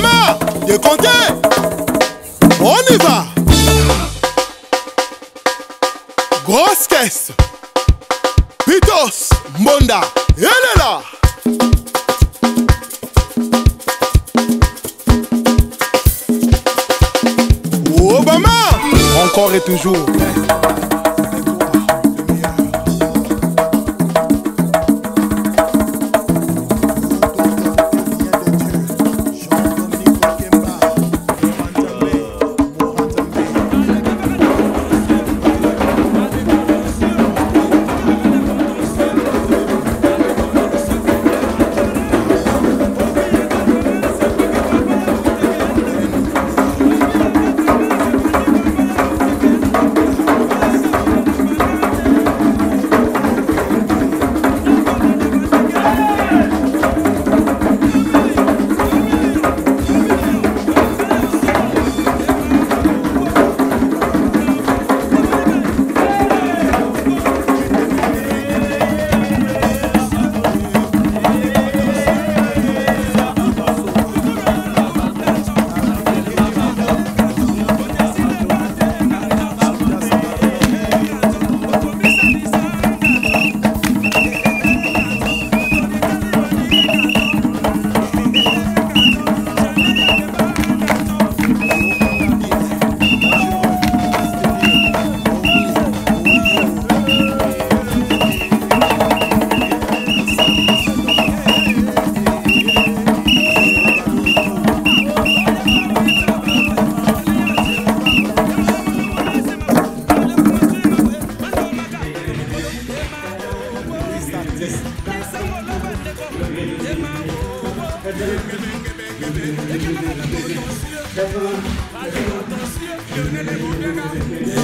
Obama, décompté. On y va. Grosse caisse. Pitos, Mbonda, elle est là. Obama, encore et toujours.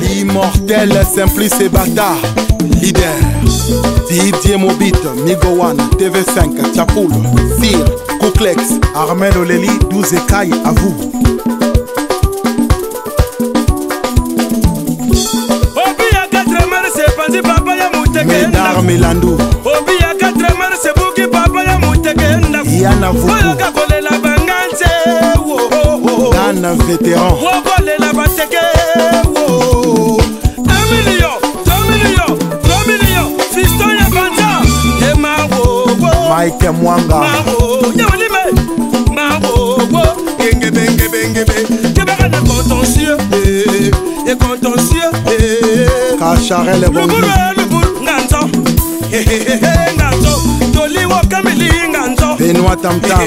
L'immortel Simplice et Bata, leader. Didier Mobit, Migo One, TV5, Chapoul, Fir, Kouklex, Armel Oleli, 12 écailles à vous. Médard Mélandou, Yana Voukou, Dan vétéran. 1 million, 2 millions, 3 millions, fiston ya banza. Et Mike Mwanga, Kacharel et Bongi, Benoît Tam Tam.